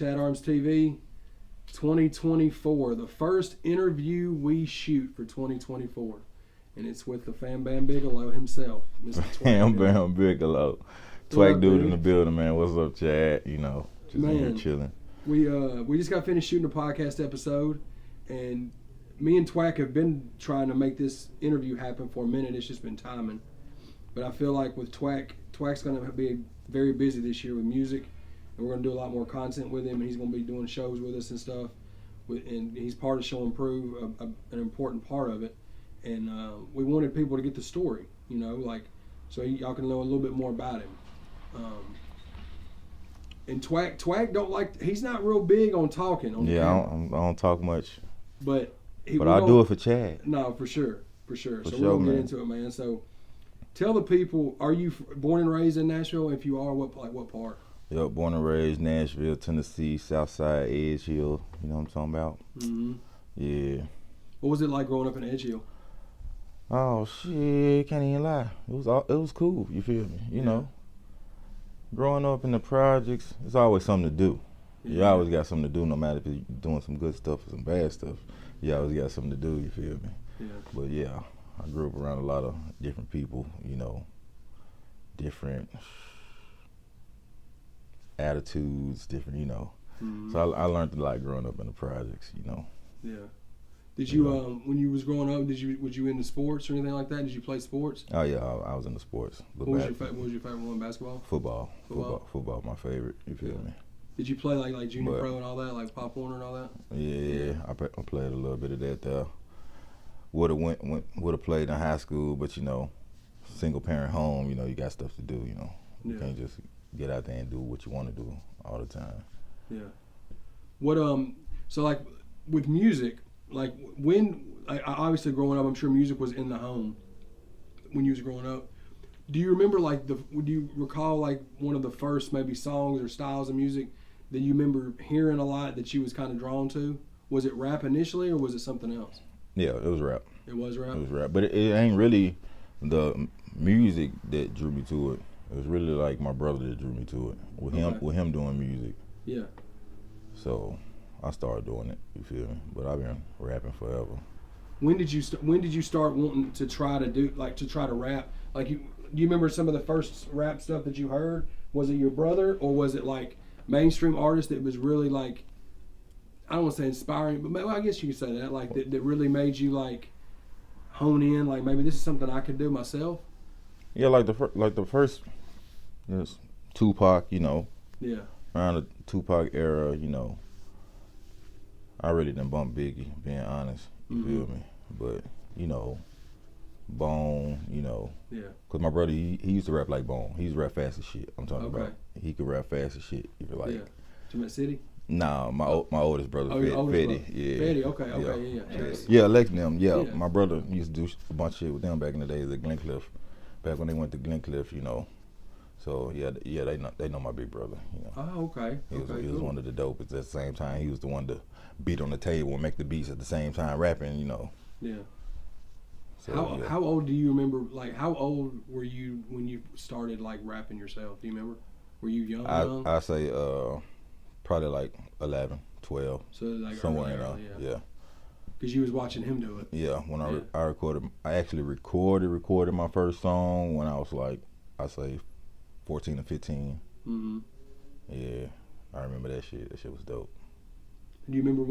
ChadArmesTV 2024, the first interview we shoot for 2024. And it's with the Fam Bam Bigelow himself, Mr. Fam Bam Bigelow. Twakdude in the building, man. What's up, Chad? You know, just in here chilling. We just got finished shooting a podcast episode, and me and Twack have been trying to make this interview happen for a minute. It's just been timing. But I feel like with Twack's going to be very busy this year with music, and we're going to do a lot more content with him, and he's going to be doing shows with us and stuff. And he's part of Show and Prove, an important part of it. And we wanted people to get the story, you know, like, so y'all can know a little bit more about him. And Twack don't like, he's not real big on talking. On yeah, I don't talk much. But I'll do it for Chad. No, for sure. So sure, we're going to get into it, man. So tell the people, are you born and raised in Nashville? If you are, what part? Yep, born and raised Nashville, Tennessee, Southside, Edge Hill. You know what I'm talking about? Mm-hmm. Yeah. What was it like growing up in Edge Hill? Oh shit, can't even lie. It was cool. You feel me? You know, growing up in the projects, it's always something to do. Yeah. You always got something to do, no matter if you're doing some good stuff or some bad stuff. You always got something to do. You feel me? Yeah. But yeah, I grew up around a lot of different people. You know, different attitudes, different. You know, so I learned a lot growing up in the projects. You know. Yeah. Did you, when you was growing up, was you into sports or anything like that? Did you play sports? Oh yeah, I was into sports. What was your favorite one? Basketball? Football, my favorite. You feel me? Did you play like junior pro and all that, like Pop Warner and all that? Yeah, I played a little bit of that there. Would have played in high school, but you know, single parent home. You know, you got stuff to do. You know, you can't just get out there and do what you want to do all the time. Yeah. What so like with music. Like obviously growing up, I'm sure music was in the home when you was growing up. Do you remember would you recall like one of the first maybe songs or styles of music that you remember hearing a lot that you was kind of drawn to? Was it rap initially or was it something else? Yeah, it was rap. It was rap? It was rap, but it ain't really the music that drew me to it. It was really like my brother that drew me to it with him doing music. Yeah. So I started doing it, you feel me? But I've been rapping forever. When did you start wanting to try to rap? Like, do you remember some of the first rap stuff that you heard? Was it your brother, or was it like mainstream artists that was really like, I don't want to say inspiring, but I guess you could say that, like that really made you like hone in, like maybe this is something I could do myself? Yeah, like the first, Tupac, you know. Yeah. Around the Tupac era, you know. I really didn't bump Biggie, being honest. You feel me? But, you know, Bone, you know. Yeah. Because my brother, he used to rap like Bone. He used to rap fast as shit. I'm talking about. He could rap fast as shit. You feel like. Yeah. Jimette City? Nah, my oldest brother, Fetty. Yeah. Fetty, okay, yeah. Yeah, Lex and them, yeah. My brother used to do a bunch of shit with them back in the days at Glencliff. Back when they went to Glencliff, you know. So yeah, they know my big brother. You know. Oh, okay. He was one of the dopest. At the same time, he was the one to beat on the table and make the beats at the same time rapping. You know. Yeah. So, how old do you remember? Like, how old were you when you started like rapping yourself? Do you remember? Were you young? I say probably like 11, 12. So like somewhere in there. Yeah. Because you was watching him do it. Yeah. When I recorded, I actually recorded my first song when I was like, I say 14 or 15. Mm-hmm. Yeah, I remember that shit. That shit was dope. Do you remember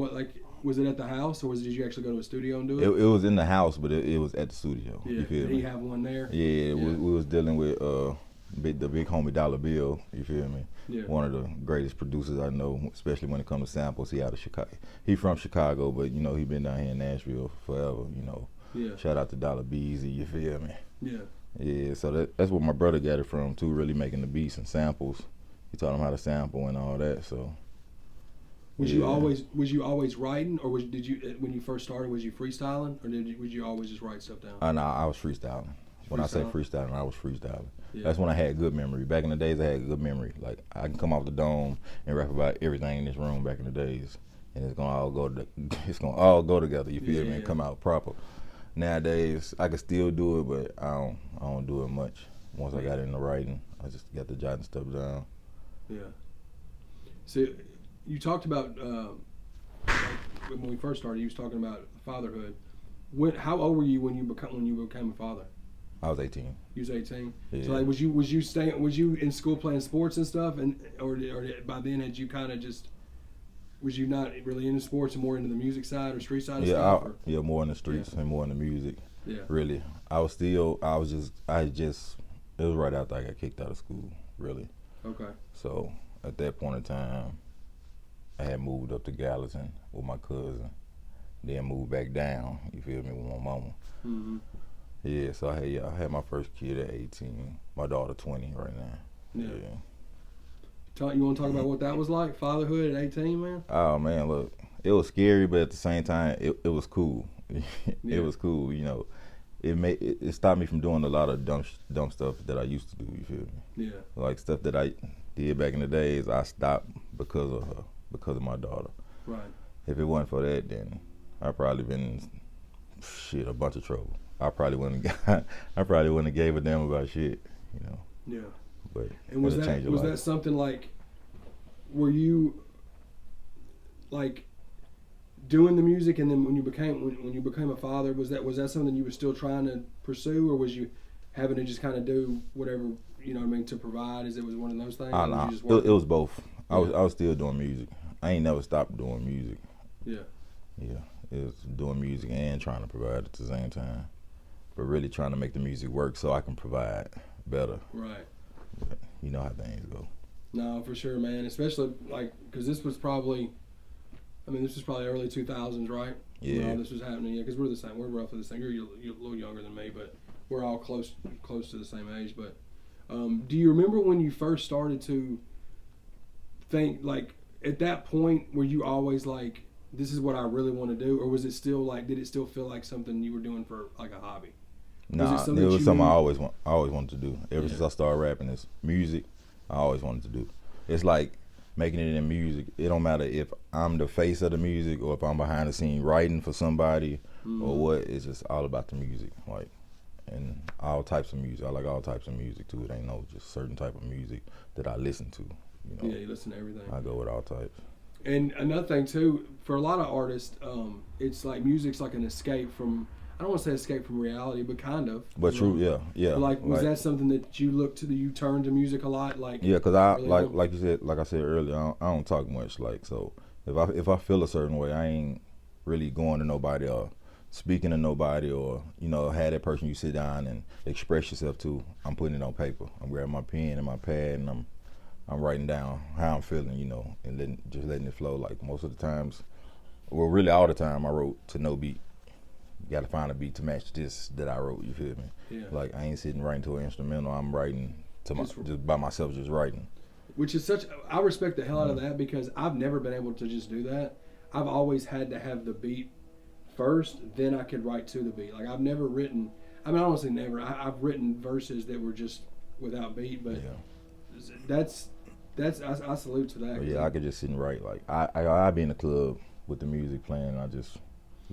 was it at the house or did you actually go to a studio and do it? It was in the house, but it was at the studio. Yeah. You feel me? Did he have one there? Yeah, we was dealing with the big homie Dollar Bill. You feel me? Yeah. One of the greatest producers I know, especially when it comes to samples. He out of Chicago. He from Chicago, but you know he been down here in Nashville forever. You know. Yeah. Shout out to Dollar Beezy. You feel me? Yeah. Yeah, so that's where my brother got it from too, really making the beats and samples. He taught him how to sample and all that, so. Was you always writing, or did you when you first started, was you freestyling, or would you always just write stuff down? No, I was freestyling. When I say freestyling, I was freestyling. Yeah. That's when I had good memory. Back in the days, I had good memory. Like, I can come off the dome and rap about everything in this room back in the days, and it's gonna all go together, you feel me, and come out proper. Nowadays, I can still do it, but I don't do it much. Once I got into writing, I just got to jotting stuff down. Yeah. So you talked about like when we first started. You was talking about fatherhood. How old were you when you became a father? I was 18. You was 18. Yeah. So like, was you in school playing sports and stuff, or by then had you kind of just, was you not really into sports and more into the music side or street side of stuff? Yeah, more in the streets and more in the music. Yeah. Really, it was right after I got kicked out of school. Really. Okay. So at that point in time, I had moved up to Gallatin with my cousin, then moved back down. You feel me, with my mama. Mm-hmm. Yeah, so I had my first kid at 18. My daughter 20 right now. Yeah. You want to talk about what that was like, fatherhood at 18, man? Oh man, look, it was scary, but at the same time, it was cool. Yeah. It was cool, you know. It stopped me from doing a lot of dumb stuff that I used to do. You feel me? Yeah. Like stuff that I did back in the days, I stopped because of her, because of my daughter. Right. If it wasn't for that, then I'd probably been a bunch of trouble. I probably wouldn't have gave a damn about shit, you know. Yeah. But and was that something like, were you like doing the music, and then when you became a father, was that something you were still trying to pursue, or was you having to just kind of do whatever, you know what I mean, to provide? It was one of those things? It was both. I was still doing music. I ain't never stopped doing music. Yeah. Yeah. It was doing music and trying to provide at the same time. But really trying to make the music work so I can provide better. Right. But you know how things go. No, for sure, man. Especially like, because this was probably early 2000s, right? Yeah. When all this was happening. Yeah, because we're the same. We're roughly the same. You're a little younger than me, but we're all close to the same age. But do you remember when you first started to think, like, at that point, were you always like, this is what I really want to do, or was it still like, did it still feel like something you were doing for like a hobby? Nah, it was something I always wanted to do. Ever since I started rapping, this music, I always wanted to do. It's like making it in music. It don't matter if I'm the face of the music or if I'm behind the scene writing for somebody or what. It's just all about the music, like, and all types of music. I like all types of music too. It ain't no just certain type of music that I listen to. You know? Yeah, you listen to everything. I go with all types. And another thing too, for a lot of artists, it's like music's like an escape from, I don't want to say escape from reality, but kind of. But true, yeah. But like, was that something that you turned to music a lot? Like, yeah, because I really like you said, like I said earlier, I don't talk much. Like, so if I feel a certain way, I ain't really going to nobody or speaking to nobody, or you know, have that person you sit down and express yourself to. I'm putting it on paper. I'm grabbing my pen and my pad, and I'm writing down how I'm feeling, you know, and letting it flow. Like most of the times, well, really all the time, I wrote to no beat. You got to find a beat to match this that I wrote. You feel me? Yeah. Like I ain't sitting writing to an instrumental. I'm writing to just by myself, just writing. Which is I respect the hell out of that, because I've never been able to just do that. I've always had to have the beat first, then I could write to the beat. Like I've never written. I mean, I don't say never. I've written verses that were just without beat, but that's I salute to that. But yeah, I could just sit and write. Like I be in the club with the music playing, and I just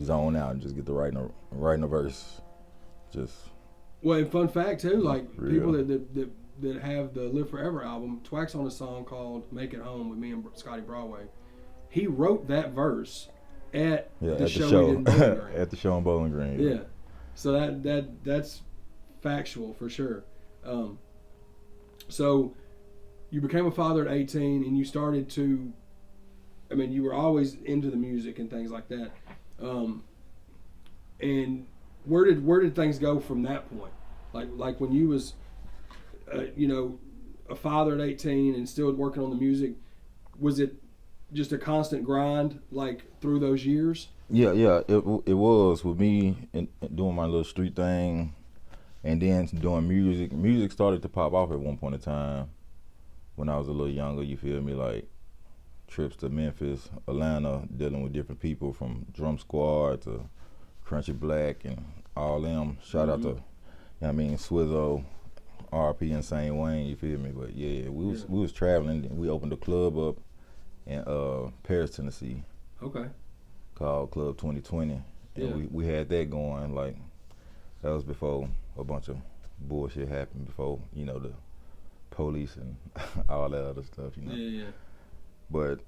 zone out and just get to writing a verse. Just. Well, and fun fact too, like people that have the Live Forever album, Twack's on a song called "Make It Home" with me and Scotty Broadway. He wrote that verse at the show in Bowling Green. At the show in Bowling Green. Yeah, so that's factual for sure. So you became a father at 18, and you started to. I mean, you were always into the music and things like that. And where did things go from that point? Like when you was, you know, a father at 18 and still working on the music, was it just a constant grind like through those years? Yeah, it was with me and doing my little street thing, and then doing music. Music started to pop off at one point in time when I was a little younger. You feel me? Like trips to Memphis, Atlanta, dealing with different people from Drum Squad to Crunchy Black and all them. Shout out to, you know what I mean, Swizzo, RP, and St. Wayne, you feel me? But yeah, we was traveling, and we opened a club up in Paris, Tennessee. Okay. Called Club 2020. And we had that going, like, that was before a bunch of bullshit happened, before, you know, the police and all that other stuff, you know. Yeah. But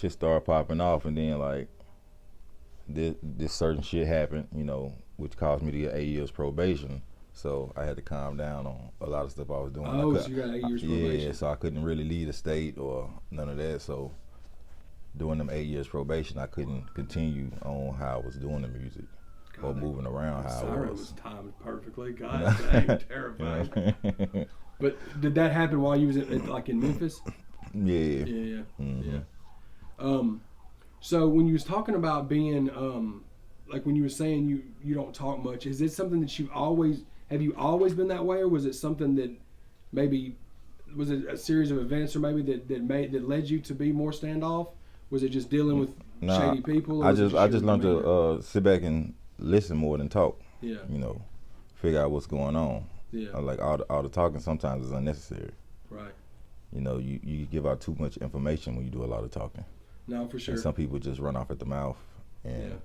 shit started popping off, and then like this certain shit happened, you know, which caused me to get 8 years probation. So I had to calm down on a lot of stuff I was doing. Oh, so you got 8 years probation. Yeah, so I couldn't really leave the state or none of that. So during them 8 years probation, I couldn't continue on how I was doing the music or moving around how I was timed perfectly. God dang, terrifying. But did that happen while you was like in Memphis? Yeah. Yeah. Mm-hmm. Yeah. So when you was talking about being like when you were saying you don't talk much, is it something that have you always been that way, or was it something that maybe was it a series of events, or maybe that led you to be more standoff? Was it just dealing with shady people? Or I just learned to sit back and listen more than talk. Yeah. You know, figure out what's going on. Yeah. Like all the talking sometimes is unnecessary. Right. You know, you give out too much information when you do a lot of talking. No, for sure. And some people just run off at the mouth, and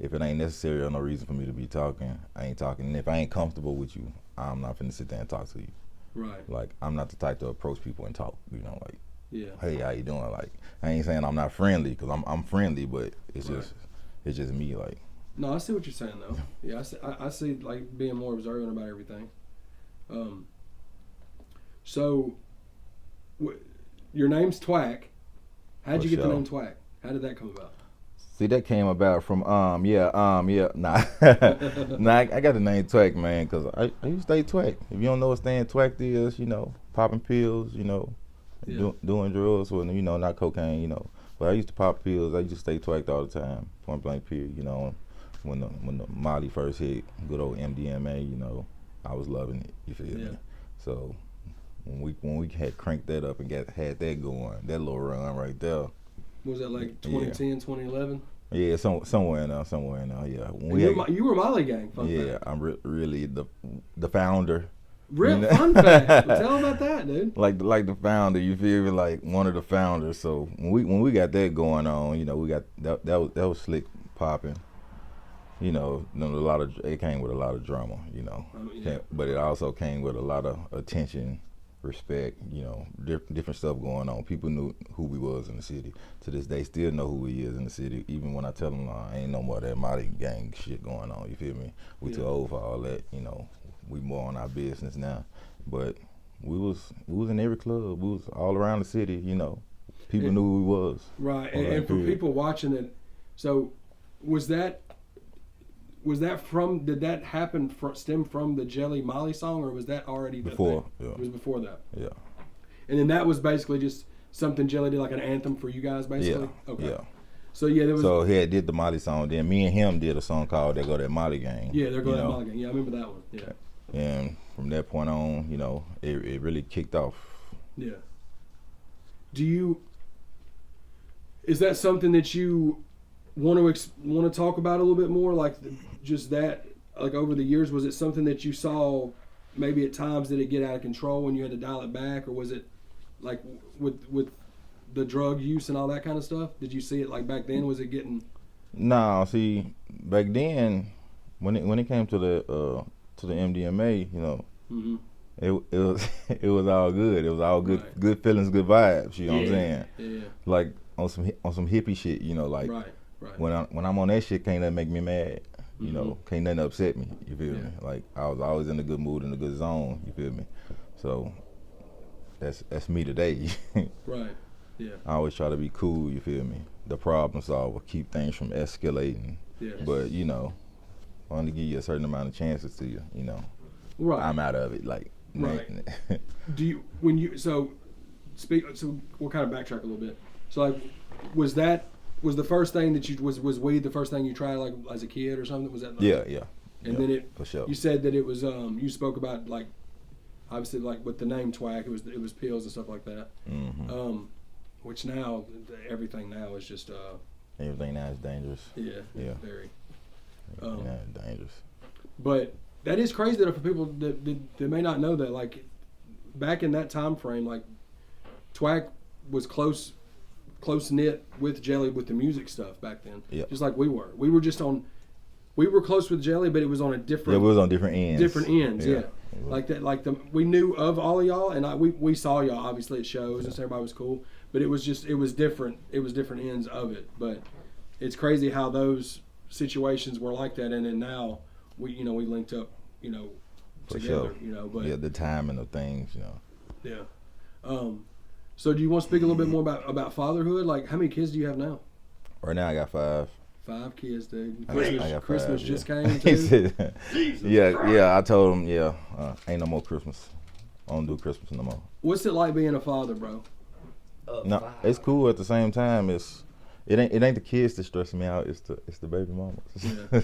if it ain't necessary or no reason for me to be talking, I ain't talking. And if I ain't comfortable with you, I'm not finna sit there and talk to you. Right. Like, I'm not the type to approach people and talk, you know, like, yeah, hey, how you doing? Like, I ain't saying I'm not friendly, because I'm friendly, but it's just me, like. No, I see what you're saying, though. Yeah, I see like being more observant about everything. So, your name's Twack. How'd you get the name Twack? How did that come about? See, that came about from nah. Nah, I got the name Twack, man, because I used to stay Twack. If you don't know what staying Twack is, you know, popping pills, you know, doing drugs, well, you know, not cocaine, you know. But I used to pop pills. I used to stay Twacked all the time, point blank period, you know. When the Molly first hit, good old MDMA, you know, I was loving it. You feel me? So when we had cranked that up and had that going, that little run right there. Was that like 2010, 2011? Yeah, somewhere in there, yeah. You were Molly Gang, fun fact. I'm really the founder. Real fun fact. Well, tell about that, dude. Like the founder, you feel me? Like one of the founders. So when we got that going on, you know, we got that was slick popping. You know, it came with a lot of drama, you know. But it also came with a lot of attention, respect, you know, different stuff going on. People knew who we was in the city. To this day, still know who we is in the city. Even when I tell them, I ain't no more of that Molly Gang shit going on, you feel me? We too old for all that, you know. We more on our business now. But we was in every club. We was all around the city, you know. People knew who we was. Right, and for people watching it, so did that happen stem from the Jelly Molly song, or was that already before? Yeah. It was before that. Yeah. And then that was basically just something Jelly did, like an anthem for you guys, basically. Yeah. Okay. Yeah. So there was. So he did the Molly song. Then me and him did a song called "There Go That Molly Gang." Yeah, There Go That Molly Gang. Yeah, I remember that one. Yeah. And from that point on, you know, it really kicked off. Yeah. Is that something that you want to talk about a little bit more, like just that, like over the years, was it something that you saw maybe at times did it get out of control when you had to dial it back, or was it like with the drug use and all that kind of stuff? Did you see it like back then? Was it getting? No, see, back then when it came to the MDMA, you know, it was all good. It was all good, good feelings, good vibes. You know what I'm saying? Yeah. Like on some hippie shit, you know, like. Right. When I'm on that shit, can't nothing make me mad. You know, can't nothing upset me. You feel me? Like I was always in a good mood, in a good zone. You feel me? So that's me today. Right. Yeah. I always try to be cool. You feel me? The problem solver, keep things from escalating. Yeah. But you know, I want to give you a certain amount of chances to you. You know. Right. I'm out of it. Like. Right. So we'll kind of backtrack a little bit. So like, was the first thing that was weed the first thing you tried, like as a kid or something? Was that? Like, yeah. And then for sure. You said that it was you spoke about like obviously like with the name Twack, it was pills and stuff like that. Mm-hmm. Which now everything now is just everything now is dangerous. Yeah. Very. Everything now is dangerous. But that is crazy that for people that may not know that, like back in that time frame, like Twack was close knit with Jelly with the music stuff back then. Yep. Just like we were. We were close with Jelly, but it was on a different. Yeah, we was on different ends. Different ends, yeah. Like that, we knew of all of y'all, and we saw y'all obviously at shows, and so everybody was cool. But it was different. It was different ends of it. But it's crazy how those situations were like that, and then now we linked up, For together, sure. But yeah, the timing of things, Yeah. So do you want to speak a little bit more about fatherhood? Like, how many kids do you have now? Right now I got 5. 5 kids, dude. I got Christmas 5, just yeah. came He too. said, yeah. I told him, ain't no more Christmas. I don't do Christmas no more. What's it like being a father, bro? No, it's cool at the same time. It ain't the kids that stress me out. It's the baby mamas. Yeah.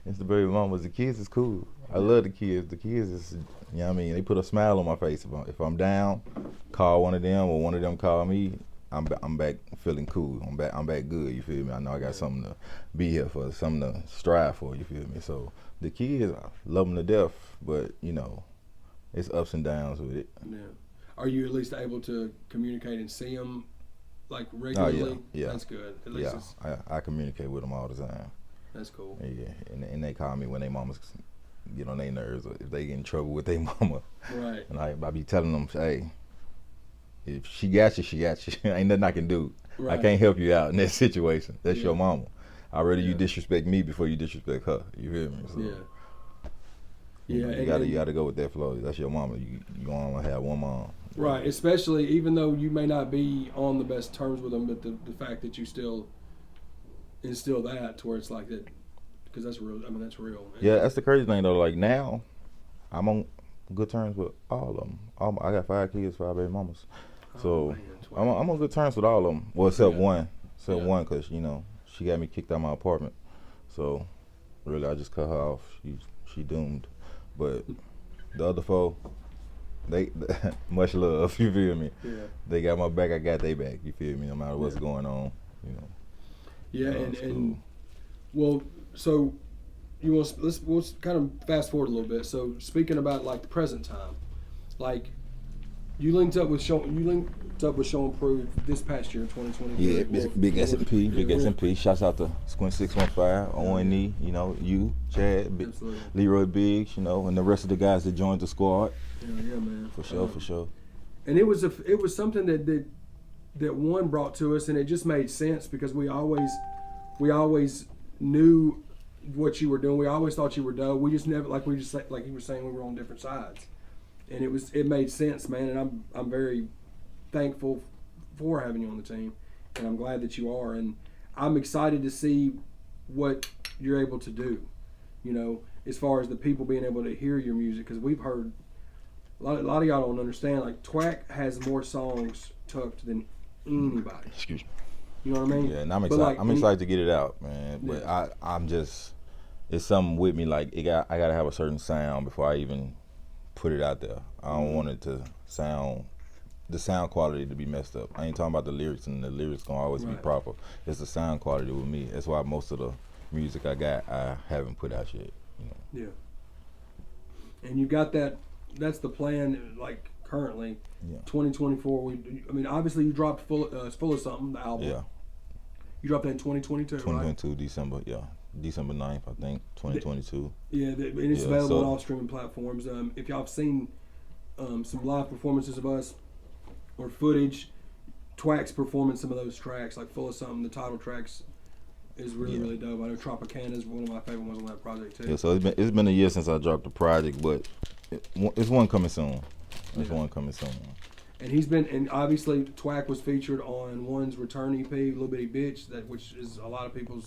It's the baby mamas. The kids is cool. I love the kids. The kids is, what I mean, they put a smile on my face. If I'm down, call one of them, or one of them call me. I'm back feeling cool. I'm back good. You feel me? I know I got something to be here for, something to strive for. You feel me? So the kids, I love them to death, but it's ups and downs with it. Yeah. Are you at least able to communicate and see them like regularly? Oh, yeah. That's good. At least I communicate with them all the time. That's cool. Yeah, and they call me when they mamas get on their nerves, or if they get in trouble with their mama. Right. And I be telling them, hey, if she got you, she got you. Ain't nothing I can do. Right. I can't help you out in that situation. That's Yeah. your mama. I'd rather you Yeah. disrespect me before you disrespect her. You hear me? So, you gotta go with that flow. That's your mama. You only have one mom. Right, especially even though you may not be on the best terms with them, but the fact that you still instill that to where it's like that, because that's real. I mean, that's real. Yeah, that's the crazy thing though. Like now, I'm on good terms with all of them. I got 5 kids, 5 baby mamas. So I'm on good terms with all of them. Well, except one. One, because she got me kicked out of my apartment. So really, I just cut her off. She doomed. But the other 4, they much love. You feel me? Yeah. They got my back. I got their back. You feel me? No matter what's going on. Yeah, and well, so we'll kind of fast forward a little bit. So speaking about like the present time, like you linked up with Sean Proof this past year, 2020. Yeah, big S&P. Shouts out to Squint 615, O&E, you, Chad, Leroy Biggs, and the rest of the guys that joined the squad. Yeah, man. For sure. And it was something that one brought to us, and it just made sense because we always knew what you were doing. We always thought you were dope. We just never, like you were saying, we were on different sides, and it made sense, man. And I'm very thankful for having you on the team, and I'm glad that you are. And I'm excited to see what you're able to do, as far as the people being able to hear your music, because we've heard a lot of y'all don't understand. Like Twack has more songs tucked than anybody. Excuse me. You know what I mean? Yeah, and I'm excited. I'm excited to get it out, man. But Yeah. I'm just, it's something with me. Like I gotta have a certain sound before I even put it out there. I don't want it to sound, the sound quality to be messed up. I ain't talking about the lyrics, and the lyrics gonna always be proper. It's the sound quality with me. That's why most of the music I got, I haven't put out yet. Yeah. And you got that. That's the plan. Like currently, 2024. Obviously you dropped Full of Something, the album. Yeah. You dropped that in 2022, 2022, right? December. Yeah. December 9th, I think. 2022. Yeah, and it's available on all streaming platforms. If y'all have seen some live performances of us or footage, Twack's performing some of those tracks, like Full of Something, the title tracks, is really dope. I know Tropicana is one of my favorite ones on that project too. Yeah, so it's been a year since I dropped the project, but it's one coming soon. One coming soon. And obviously Twack was featured on One's Return EP, Little Bitty Bitch, which is a lot of people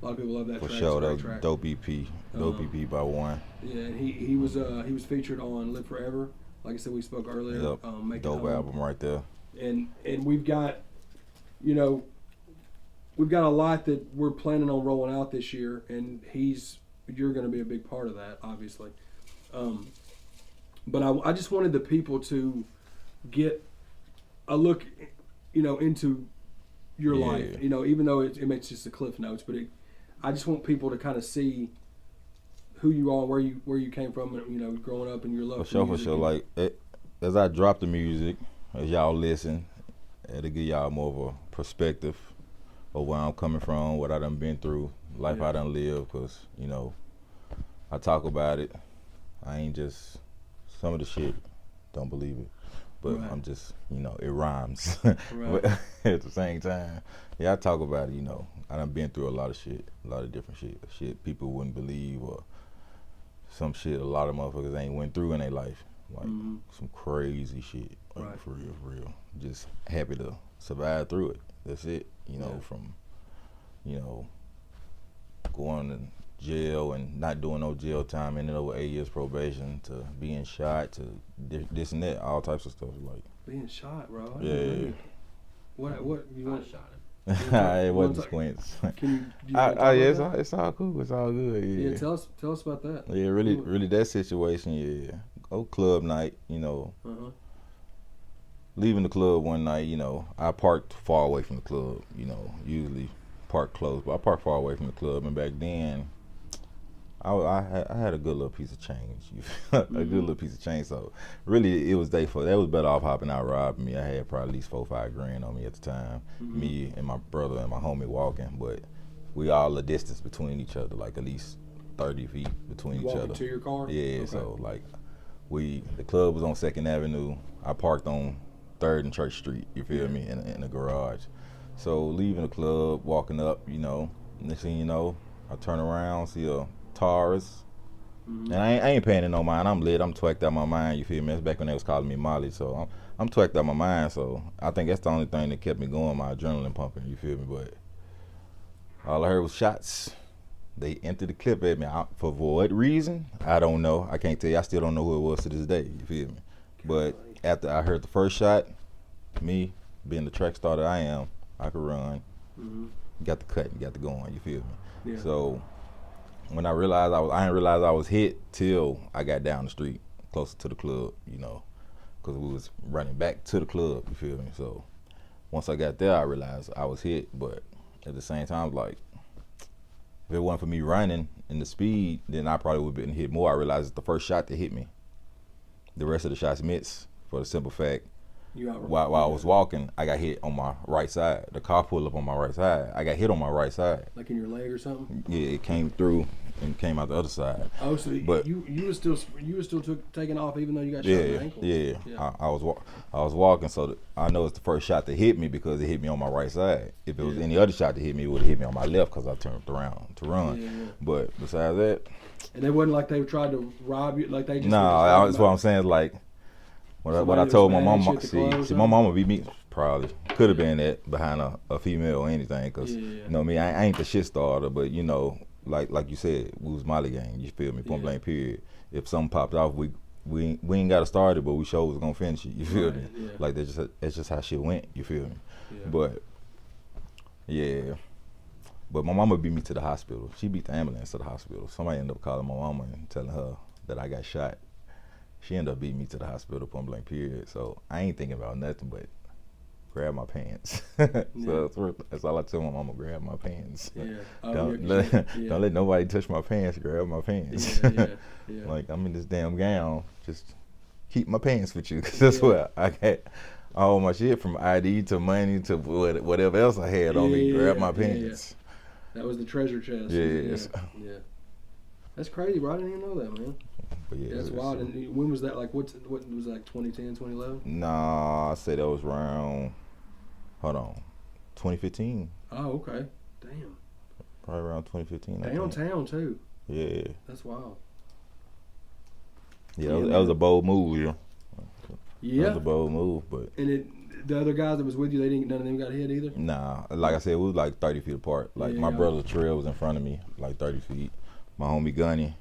love that track. For sure, that track. dope EP, EP by One. Yeah, and he was featured on Live Forever. Like I said, we spoke earlier. Yep. Dope album right there. And we've got, we've got a lot that we're planning on rolling out this year, and you're going to be a big part of that, obviously. But I just wanted the people to get a look, into your life. Even though it makes just the cliff notes, but I just want people to kind of see who you are, where you came from, growing up, and your love for music. For sure. Like as I drop the music, as y'all listen, it'll give y'all more of a perspective of where I'm coming from, what I done been through, life I done lived. Cause I talk about it. I ain't just some of the shit. Don't believe it. but right. I'm just, you know, it rhymes. Right. But at the same time, yeah, I talk about it, you know. I done been through a lot of shit, a lot of different shit people wouldn't believe, or some shit a lot of motherfuckers ain't went through in their life. Like some crazy shit, like right. for real. Just happy to survive through it. That's it, you know, from, you know, going to jail and not doing no jail time, ended up with 8 years probation, to being shot, to this and that, all types of stuff. Like being shot, bro. Yeah. What you want? Shot him. It wasn't Squints. Yeah, it's all cool. It's all good. Yeah. Tell us about that. Yeah, really that situation. Yeah, go club night. You know, leaving the club one night. You know, I parked far away from the club. You know, usually park close, but I parked far away from the club. And back then, I had a good little piece of change. A good little piece of change. So really, it was that was better off hopping out robbing me. I had probably at least $4-5 on me at the time. Me and my brother and my homie walking, but we all a distance between each other, like at least 30 feet between each other. To your car? Yeah. Okay. So like, the club was on 2nd Avenue. I parked on 3rd and Church Street. You feel me? In the garage. So leaving the club, walking up, you know, next thing you know, I turn around, see a Taurus, and I ain't paying it no mind. I'm lit. I'm twacked out my mind. You feel me? That's back when they was calling me Molly. So I'm twacked out my mind. So I think that's the only thing that kept me going, my adrenaline pumping. You feel me? But all I heard was shots. They emptied the clip at me. For what reason? I don't know. I can't tell you. I still don't know who it was to this day. You feel me? But after I heard the first shot, me being the track star that I am, I could run. Got the cut. Got the going. You feel me? Yeah. So when I realized I didn't realize I was hit till I got down the street, closer to the club, you know, because we was running back to the club, you feel me? So once I got there, I realized I was hit, but at the same time, like, if it wasn't for me running and the speed, then I probably would have been hit more. I realized it's the first shot that hit me. The rest of the shots missed, for the simple fact, while I was walking, I got hit on my right side. The car pulled up on my right side. I got hit on my right side. Like in your leg or something? Yeah, it came through and came out the other side. Oh, so but you were still taking off even though you got shot in the ankle? Yeah. I was walking, so I know it's the first shot that hit me because it hit me on my right side. If it was any other shot that hit me, it would have hit me on my left because I turned around to run. Yeah. But besides that, and it wasn't like they tried to rob you, like they just. No, that's what I'm saying. Like what I told my mama. See, my mama beat me. Probably could have been that behind a female or anything, because you know me, I ain't the shit starter, but you know, like you said, we was Molly gang. You feel me? Point blank period. If something popped off, we ain't got to start it, but we sure was gonna finish it. You feel me? Yeah. Like that's just how shit went. You feel me? Yeah. But my mama beat me to the hospital. She beat the ambulance to the hospital. Somebody ended up calling my mama and telling her that I got shot. She ended up beating me to the hospital, point blank period. So I ain't thinking about nothing but grab my pants. So that's all I tell my mama, grab my pants. Yeah. Don't let nobody touch my pants, grab my pants. Yeah. Like, I'm in this damn gown, just keep my pants with you, because that's what I got. All my shit from ID to money to whatever else I had on me, grab my pants. That was the treasure chest. Yes. Yeah. That's crazy, bro. I didn't even know that, man. But that's wild. And when was that? Like, what was it, like 2010, 2011? Nah, I say that was around, 2015. Oh, okay. Damn. Probably around 2015. Downtown, too. Yeah. That's wild. Yeah, that was a bold move, yeah. Yeah. That was a bold move, but. And the other guys that was with you, none of them got hit either? Nah. Like I said, we was like 30 feet apart. Like, my brother Trail was in front of me, like 30 feet. My homie Gunny,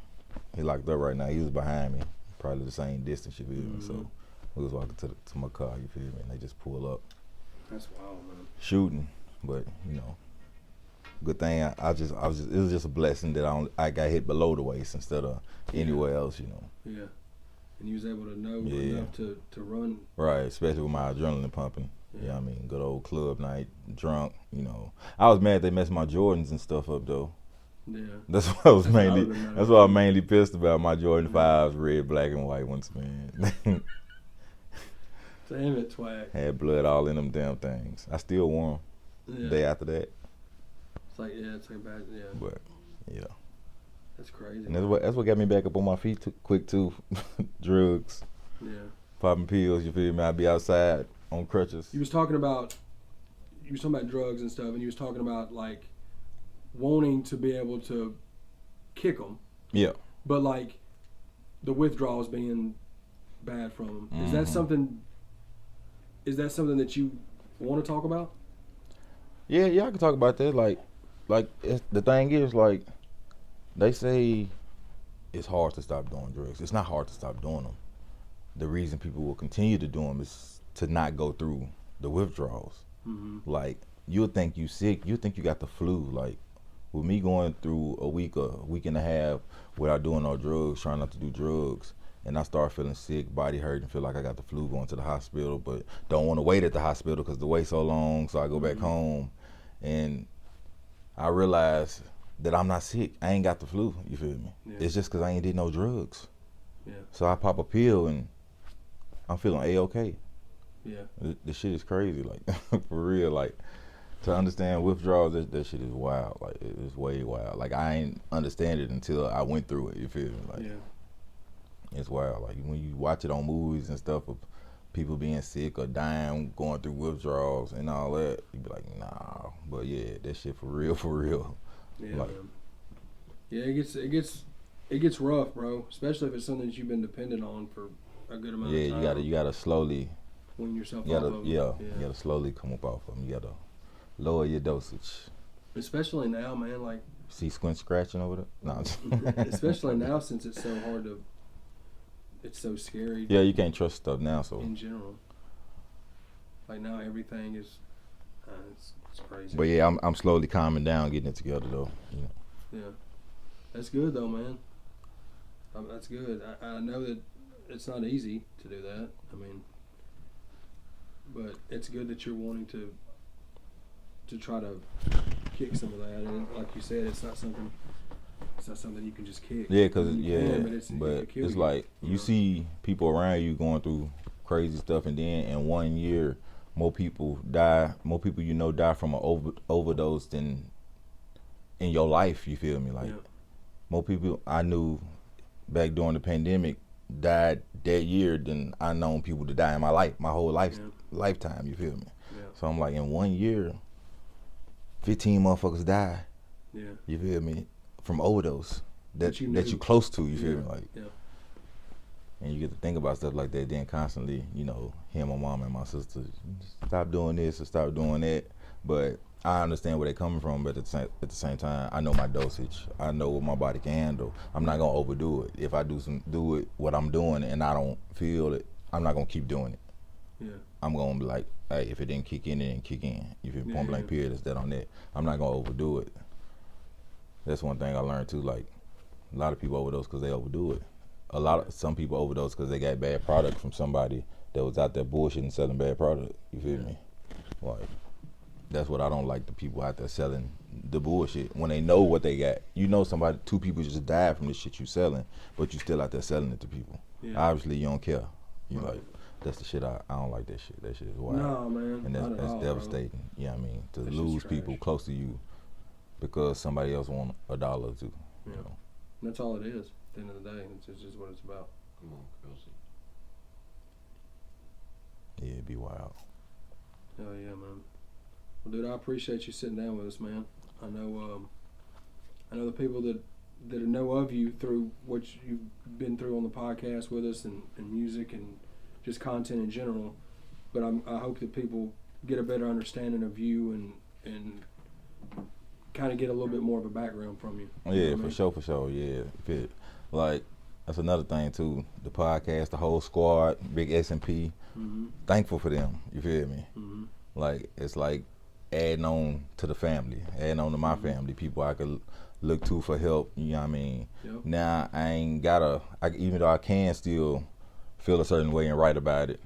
he locked up right now. He was behind me, probably the same distance, you feel me? So we was walking to my car, you feel me? And they just pull up. That's wild, man. Shooting, but you know, good thing it was just a blessing that I got hit below the waist instead of anywhere else, you know. Yeah, and you was able to know enough to run. Right, especially with my adrenaline pumping. Yeah, you know what I mean, good old club night, drunk. You know, I was mad they messed my Jordans and stuff up though. Yeah, that's what I was mainly. That's what I'm mainly pissed about. My Jordan 5s, red, black, and white ones, man. Damn it, Twack. Had blood all in them damn things. I still wore them the day after that. It's like bad, yeah. But yeah, that's crazy. And that's what got me back up on my feet quick too. Drugs. Yeah. popping pills. You feel me? I'd be outside on crutches. You was talking about drugs and stuff, and you was talking about like wanting to be able to kick them. Yeah. But like the withdrawals being bad from them. Is that something? Is that something that you want to talk about? Yeah, I can talk about that. Like the thing is, like, they say it's hard to stop doing drugs. It's not hard to stop doing them. The reason people will continue to do them is to not go through the withdrawals. Mm-hmm. Like, you'll think you sick. You'll think you got the flu. Like, with me going through a week and a half without doing no drugs, trying not to do drugs, and I start feeling sick, body hurting, feel like I got the flu, going to the hospital, but don't want to wait at the hospital because the wait's so long, so I go back home, and I realize that I'm not sick. I ain't got the flu, you feel me? Yeah. It's just because I ain't did no drugs. Yeah. So I pop a pill, and I'm feeling A-okay. Yeah. The shit is crazy, like, for real, like, to understand withdrawals, that shit is wild. Like, it's way wild. Like, I ain't understand it until I went through it, you feel me? Like, yeah. It's wild. Like, when you watch it on movies and stuff of people being sick or dying, going through withdrawals and all that, you be like, nah. But yeah, that shit for real. Yeah, like, man. Yeah, it gets rough, bro. Especially if it's something that you've been dependent on for a good amount of time. Yeah, you gotta slowly wean yourself off of them. Yeah, you gotta slowly come up off of them. You gotta lower your dosage. Especially now, man. Like, see Squint scratching over there? No. Especially now, since it's so hard to. It's so scary. Yeah, you can't trust stuff now. So in general, like now everything is, it's crazy. But yeah, I'm slowly calming down, getting it together though. You know. Yeah, that's good though, man. That's good. I know that it's not easy to do that. I mean, but it's good that you're wanting to try to kick some of that. And like you said, it's not something you can just kick. Yeah, but it's like you see people around you going through crazy stuff, and then in 1 year, more people die from an overdose than in your life. You feel me? Like, more people I knew back during the pandemic died that year than I known people to die in my whole lifetime. You feel me? Yeah. So I'm like, in 1 year, 15 motherfuckers die. Yeah. You feel me? From overdose that you close to, you feel me? Like, and you get to think about stuff like that, then constantly, you know, hear my mom and my sister, stop doing this or stop doing that. But I understand where they're coming from, but at the same time, I know my dosage. I know what my body can handle. I'm not gonna overdo it. If I do it what I'm doing and I don't feel it, I'm not gonna keep doing it. Yeah. I'm gonna be like, hey, if it didn't kick in, it didn't kick in. You feel me? Point blank period, is that on that. I'm not gonna overdo it. That's one thing I learned too. Like, a lot of people overdose because they overdo it. Some people overdose because they got bad product from somebody that was out there bullshitting, selling bad product. You feel me? Like, that's what I don't like, the people out there selling the bullshit when they know what they got. You know, two people just died from the shit you selling, but you still out there selling it to people. Yeah. Obviously, you don't care. You like, that's the shit I don't like. That shit. That shit is wild. No, man. And that's devastating. Bro. You know what I mean? To lose people close to you because somebody else want $1 or $2. Yeah. You know? And that's all it is. At the end of the day, it's just what it's about. Come on, Kelsey. Yeah, it'd be wild. Hell yeah, man. Well, dude, I appreciate you sitting down with us, man. I know the people that know of you through what you've been through on the podcast with us and music and just content in general. But I hope that people get a better understanding of you and kind of get a little bit more of a background from you. Yeah, for sure. Yeah, fit. Like, that's another thing too. The podcast, the whole squad, Big S&P. Mm-hmm. Thankful for them. You feel me? Mm-hmm. Like, it's like adding on to the family, adding on to my family, people I could look to for help. You know what I mean? Yep. Now I ain't gotta. Even though I can still feel a certain way and write about it,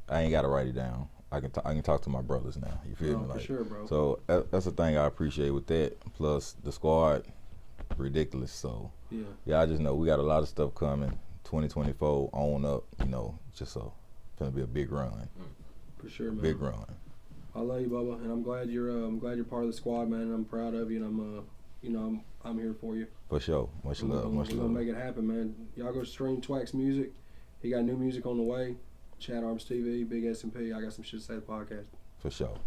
I ain't gotta write it down. I can talk to my brothers now. You feel me? Like, for sure, bro. So that's the thing I appreciate with that. Plus the squad, ridiculous. So yeah, I just know we got a lot of stuff coming. 2024 on up. You know, just gonna be a big run. For sure, man. Big run. I love you, Bubba, and I'm glad you're part of the squad, man. And I'm proud of you, and I'm here for you. For sure. Much love. We're gonna make it happen, man. Y'all go stream Twack's music. He got new music on the way. ChadArmesTV, Big S&P. I got some shit to say to the podcast. For sure.